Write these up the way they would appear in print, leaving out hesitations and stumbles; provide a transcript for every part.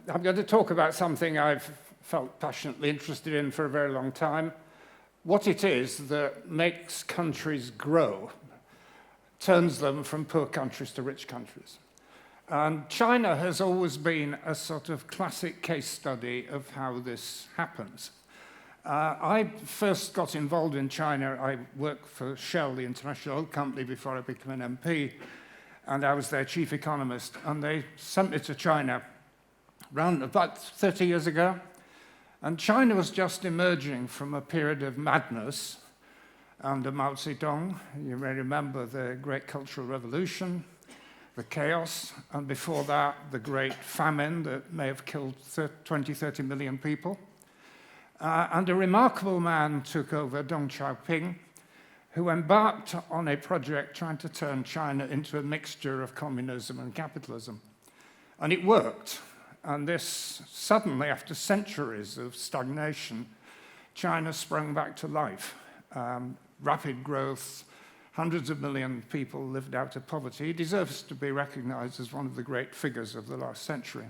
I'm going to talk about something I've felt passionately interested in for a very long time, what it is that makes countries grow, turns them from poor countries to rich countries. And China has always been a sort of classic case study of how this happens. I first got involved in China. I worked for Shell, the international oil company, before I became an MP, and I was their chief economist. And they sent me to China around about 30 years ago. And China was just emerging from a period of madness under Mao Zedong. You may remember the Great Cultural Revolution, the chaos, and before that, the Great Famine that may have killed 20, 30 million people. And a remarkable man took over, Deng Xiaoping, who embarked on a project trying to turn China into a mixture of communism and capitalism. And it worked. And this, suddenly, after centuries of stagnation, China sprung back to life. Rapid growth, hundreds of million people lived out of poverty. He deserves to be recognized as one of the great figures of the last century.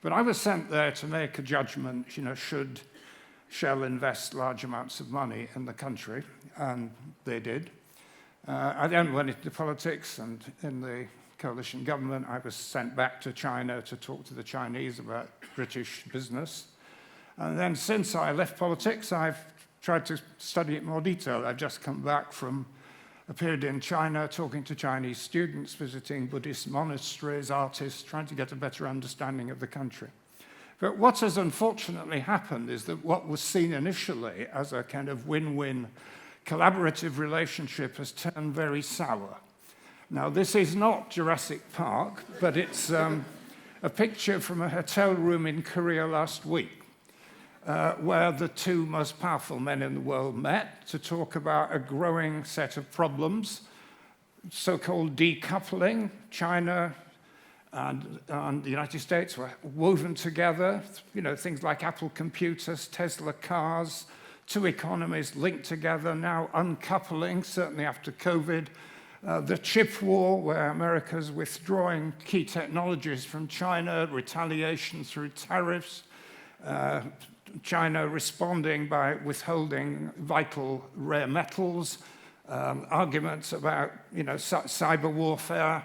But I was sent there to make a judgment, should Shell invest large amounts of money in the country, and they did. I then went into politics, and in the coalition government, I was sent back to China to talk to the Chinese about British business. And then since I left politics, I've tried to study it in more detail. I've just come back from a period in China talking to Chinese students, visiting Buddhist monasteries, artists, trying to get a better understanding of the country. But what has unfortunately happened is that what was seen initially as a kind of win-win collaborative relationship has turned very sour. Now, this is not Jurassic Park, but it's a picture from a hotel room in Korea last week, where the two most powerful men in the world met to talk about a growing set of problems, so-called decoupling. China and the United States were woven together, things like Apple computers, Tesla cars, two economies linked together, now uncoupling, certainly after COVID. The chip war, where America's withdrawing key technologies from China, retaliation through tariffs, China responding by withholding vital rare metals, arguments about cyber warfare,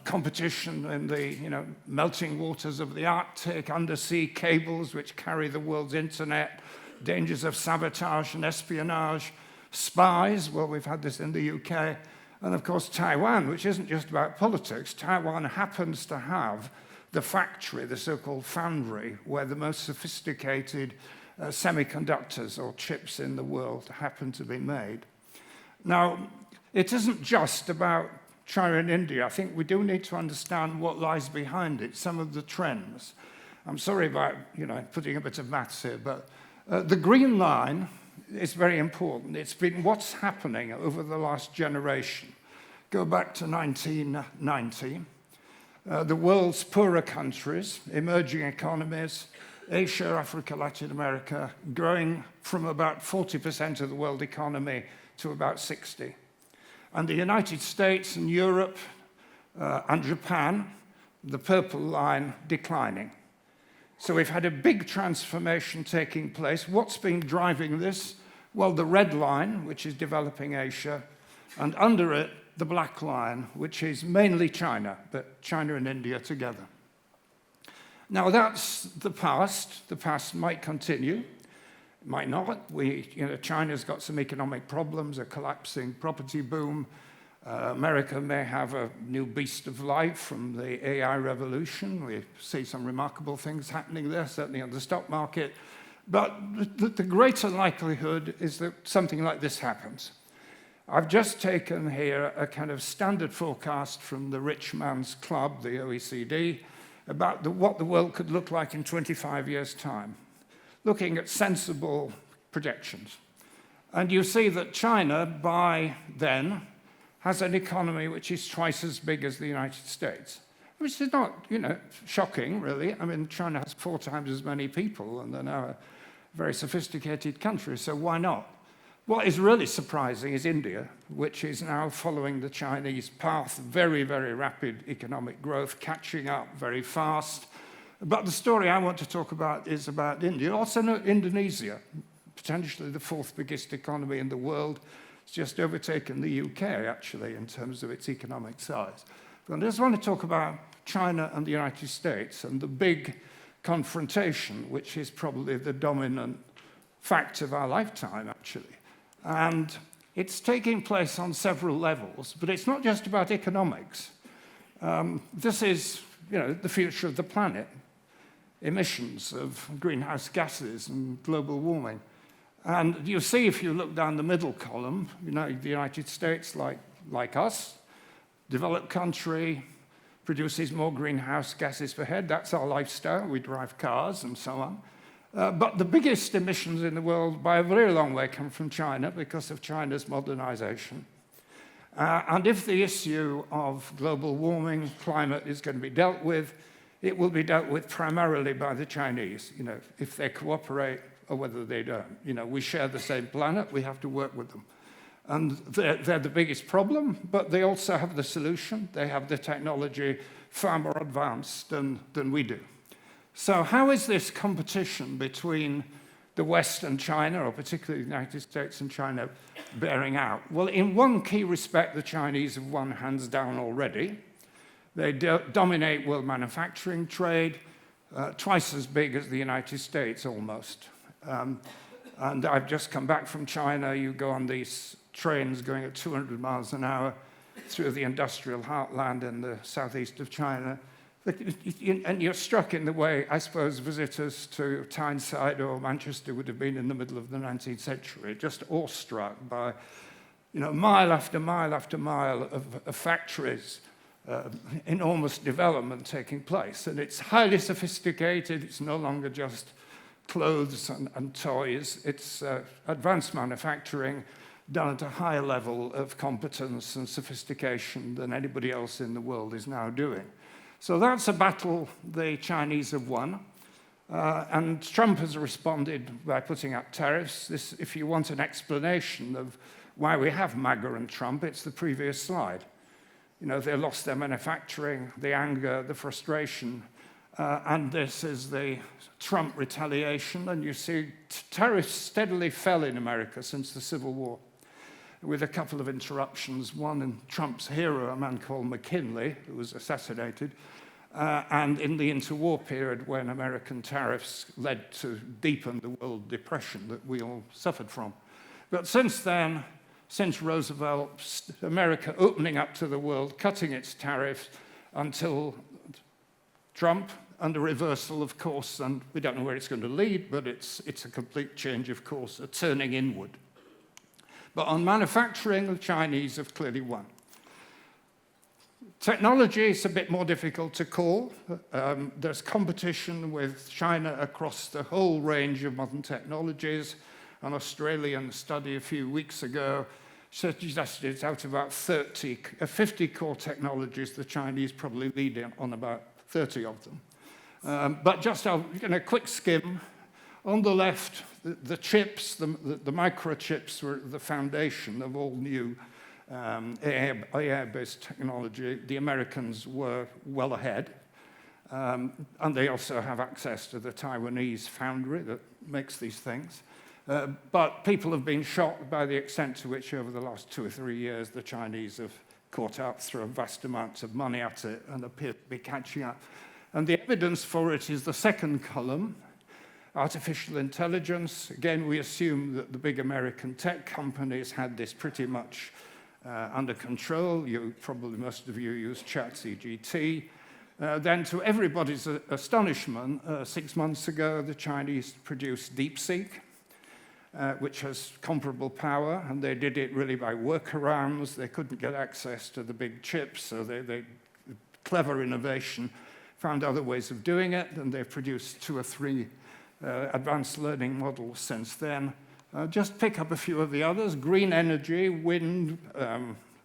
competition in the melting waters of the Arctic, undersea cables which carry the world's internet, dangers of sabotage and espionage, spies, well, we've had this in the UK, and of course Taiwan, which isn't just about politics. Taiwan happens to have the factory, the so-called foundry, where the most sophisticated semiconductors or chips in the world happen to be made. Now, it isn't just about China and India. I think we do need to understand what lies behind it, some of the trends. I'm sorry about putting a bit of maths here, but the green line is very important. It's been what's happening over the last generation. Go back to 1990. The world's poorer countries, emerging economies, Asia, Africa, Latin America, growing from about 40% of the world economy to about 60%. And the United States and Europe and Japan, the purple line, declining. So we've had a big transformation taking place. What's been driving this? Well, the red line, which is developing Asia, and under it, the black line, which is mainly China, but China and India together. Now, that's the past. The past might continue, might not. China's got some economic problems, a collapsing property boom. America may have a new beast of life from the AI revolution. We see some remarkable things happening there, certainly on the stock market. But the greater likelihood is that something like this happens. I've just taken here a kind of standard forecast from the Rich Man's Club, the OECD, about what the world could look like in 25 years' time, looking at sensible projections. And you see that China, by then, has an economy which is twice as big as the United States, which is not, shocking, really. I mean, China has 4 times as many people, and they're now a very sophisticated country, so why not? What is really surprising is India, which is now following the Chinese path, very, very rapid economic growth, catching up very fast, But the story I want to talk about is about India, also Indonesia, potentially the fourth biggest economy in the world. It's just overtaken the UK, actually, in terms of its economic size. But I just want to talk about China and the United States and the big confrontation, which is probably the dominant fact of our lifetime, actually. And it's taking place on several levels, but it's not just about economics. This is, the future of the planet, emissions of greenhouse gases and global warming. And you see, if you look down the middle column, the United States, like us, developed country, produces more greenhouse gases per head. That's our lifestyle. We drive cars and so on. But the biggest emissions in the world, by a very long way, come from China because of China's modernization. And if the issue of global warming, climate is going to be dealt with, it will be dealt with primarily by the Chinese, if they cooperate or whether they don't. We share the same planet, we have to work with them. And they're the biggest problem, but they also have the solution. They have the technology far more advanced than we do. So how is this competition between the West and China, or particularly the United States and China, bearing out? Well, in one key respect, the Chinese have won hands down already. They dominate world manufacturing trade, twice as big as the United States, almost. And I've just come back from China. You go on these trains going at 200 miles an hour through the industrial heartland in the southeast of China. And you're struck in the way, I suppose, visitors to Tyneside or Manchester would have been in the middle of the 19th century, just awestruck by, mile after mile after mile of factories, enormous development taking place. And it's highly sophisticated. It's no longer just clothes and toys. It's advanced manufacturing done at a higher level of competence and sophistication than anybody else in the world is now doing. So that's a battle the Chinese have won. And Trump has responded by putting up tariffs. If you want an explanation of why we have MAGA and Trump, it's the previous slide. They lost their manufacturing, the anger, the frustration. And this is the Trump retaliation. And you see tariffs steadily fell in America since the Civil War, with a couple of interruptions, one in Trump's hero, a man called McKinley, who was assassinated, and in the interwar period when American tariffs led to deepen the world depression that we all suffered from. But since then, since Roosevelt, America opening up to the world, cutting its tariffs until Trump, and a reversal, of course, and we don't know where it's going to lead, but it's a complete change of course, a turning inward. But on manufacturing, the Chinese have clearly won. Technology is a bit more difficult to call. There's competition with China across the whole range of modern technologies. An Australian study a few weeks ago suggested out of about 50 core technologies, the Chinese probably lead on about 30 of them. But just a quick skim. On the left, the chips, the microchips were the foundation of all new AI-based technology. The Americans were well ahead. And they also have access to the Taiwanese foundry that makes these things. But people have been shocked by the extent to which over the last 2 or 3 years the Chinese have caught up, thrown vast amounts of money at it and appear to be catching up. And the evidence for it is the second column. Artificial intelligence. Again, we assume that the big American tech companies had this pretty much under control. Most of you use ChatGPT. Then, to everybody's astonishment, 6 months ago, the Chinese produced DeepSeek, which has comparable power, and they did it really by workarounds. They couldn't get access to the big chips, so they clever innovation, found other ways of doing it, and they've produced 2 or 3 advanced learning models since then. Just pick up a few of the others. Green energy, wind,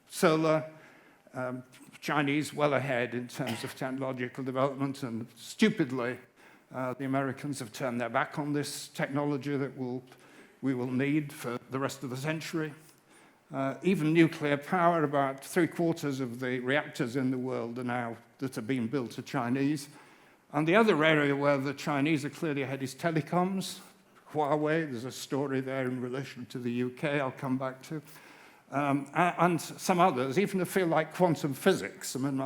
solar, Chinese well ahead in terms of technological development, and stupidly, the Americans have turned their back on this technology that we will need for the rest of the century. Even nuclear power, about 3/4 of the reactors in the world are now that are being built are Chinese. And the other area where the Chinese are clearly ahead is telecoms. Huawei, there's a story there in relation to the UK I'll come back to. And some others, even a field like quantum physics. I mean,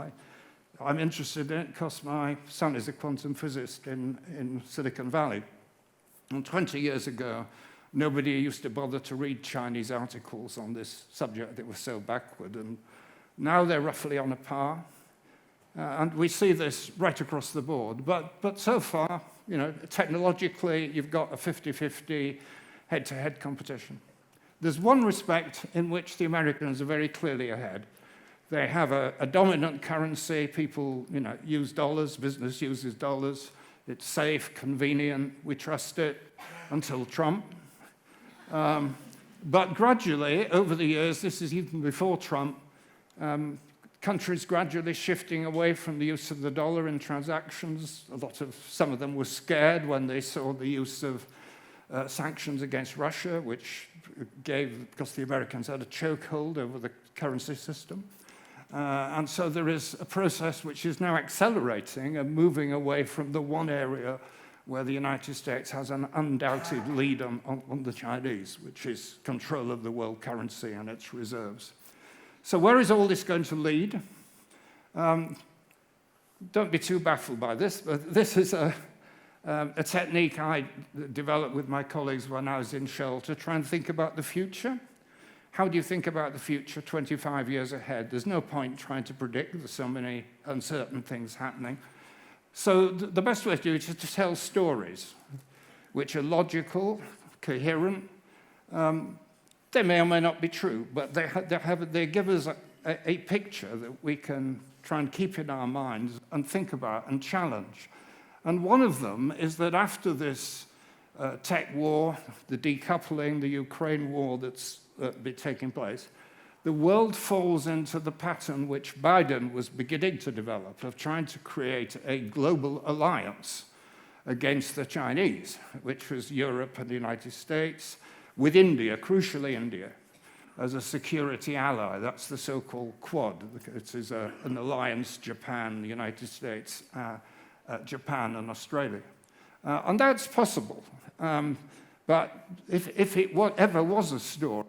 I'm interested in it because my son is a quantum physicist in Silicon Valley. And 20 years ago, nobody used to bother to read Chinese articles on this subject that was so backward. And now they're roughly on a par. And we see this right across the board. But so far, you know, technologically, you've got a 50-50 head-to-head competition. There's one respect in which the Americans are very clearly ahead. They have a dominant currency. People, you know, use dollars. Business uses dollars. It's safe, convenient. We trust it until Trump. But gradually, over the years, this is even before Trump, countries gradually shifting away from the use of the dollar in transactions. Some of them were scared when they saw the use of sanctions against Russia, which because the Americans had a chokehold over the currency system. And so there is a process which is now accelerating and moving away from the one area where the United States has an undoubted lead on the Chinese, which is control of the world currency and its reserves. So where is all this going to lead? Don't be too baffled by this, but this is a technique I developed with my colleagues when I was in Shell to try and think about the future. How do you think about the future 25 years ahead? There's no point trying to predict. There's so many uncertain things happening. So the best way to do it is to tell stories, which are logical, coherent. They may or may not be true, but they give us a picture that we can try and keep in our minds and think about and challenge. And one of them is that after this tech war, the decoupling, the Ukraine war that's been taking place, the world falls into the pattern which Biden was beginning to develop of trying to create a global alliance against the Chinese, which was Europe and the United States, with India, crucially India, as a security ally. That's the so-called Quad. It is an alliance, Japan, the United States, Japan, and Australia. And that's possible. But if it ever was a story,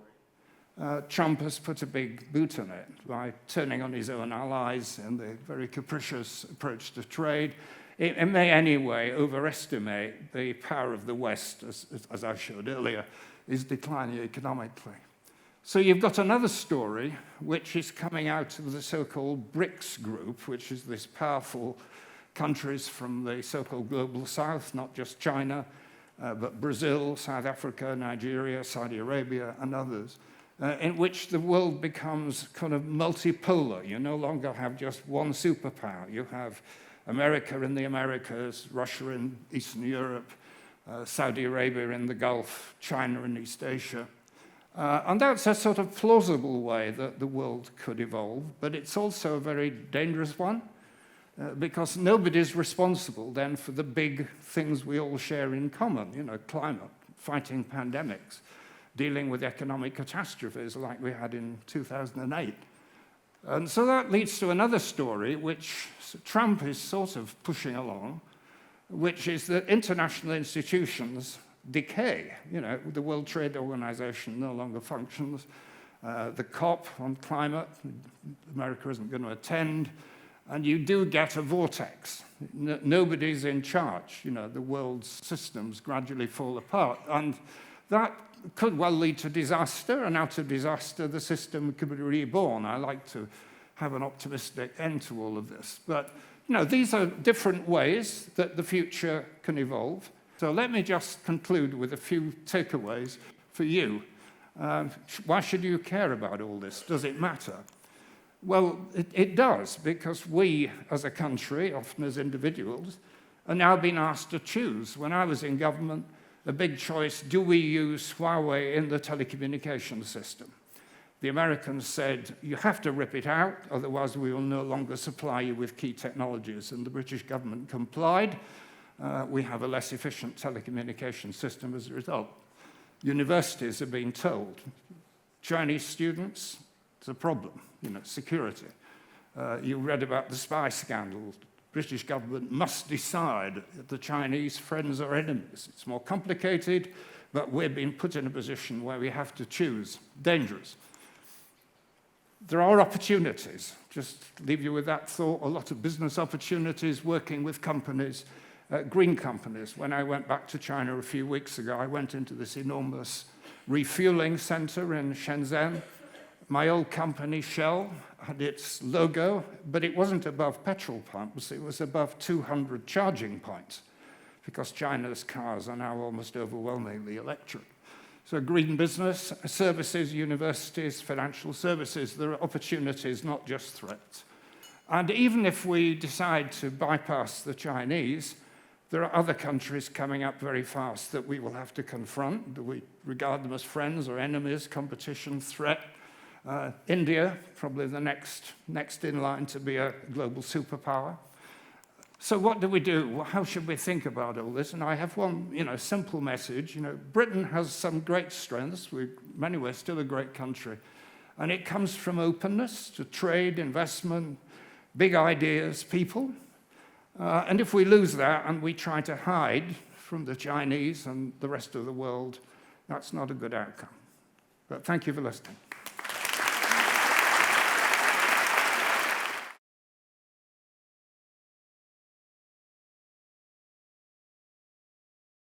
Trump has put a big boot on it by turning on his own allies and the very capricious approach to trade. It may anyway overestimate the power of the West, as I showed earlier, is declining economically. So you've got another story which is coming out of the so-called BRICS group, which is this powerful countries from the so-called global south, not just China, but Brazil, South Africa, Nigeria, Saudi Arabia, and others, in which the world becomes kind of multipolar. You no longer have just one superpower. You have America in the Americas, Russia in Eastern Europe, Saudi Arabia in the Gulf, China in East Asia. And that's a sort of plausible way that the world could evolve, but it's also a very dangerous one, because nobody's responsible then for the big things we all share in common, you know, climate, fighting pandemics, dealing with economic catastrophes like we had in 2008. And so that leads to another story, which Trump is sort of pushing along, which is that international institutions decay. You know, the World Trade Organization no longer functions. The COP on climate, America isn't going to attend. And you do get a vortex. Nobody's in charge. You know, the world's systems gradually fall apart. And that could well lead to disaster. And out of disaster, the system could be reborn. I like to have an optimistic end to all of this. But you know, these are different ways that the future can evolve. So let me just conclude with a few takeaways for you. Why should you care about all this? Does it matter? Well, it does, because we, as a country, often as individuals, are now being asked to choose. When I was in government, a big choice, do we use Huawei in the telecommunications system? The Americans said, you have to rip it out, otherwise we will no longer supply you with key technologies. And the British government complied. We have a less efficient telecommunications system as a result. Universities are being told, Chinese students, it's a problem, you know, security. You read about the spy scandal. British government must decide if the Chinese friends or enemies. It's more complicated, but we're being put in a position where we have to choose. Dangerous. There are opportunities. Just leave you with that thought. A lot of business opportunities working with companies, green companies. When I went back to China a few weeks ago, I went into this enormous refueling center in Shenzhen. My old company, Shell, had its logo, but it wasn't above petrol pumps. It was above 200 charging points, because China's cars are now almost overwhelmingly electric. So green business, services, universities, financial services, there are opportunities, not just threats. And even if we decide to bypass the Chinese, there are other countries coming up very fast that we will have to confront. Do we regard them as friends or enemies, competition, threat? India, probably the next in line to be a global superpower. So what do we do? How should we think about all this? And I have one, simple message. Britain has some great strengths. We're, in many ways, still a great country. And it comes from openness to trade, investment, big ideas, people. And if we lose that and we try to hide from the Chinese and the rest of the world, that's not a good outcome. But thank you for listening.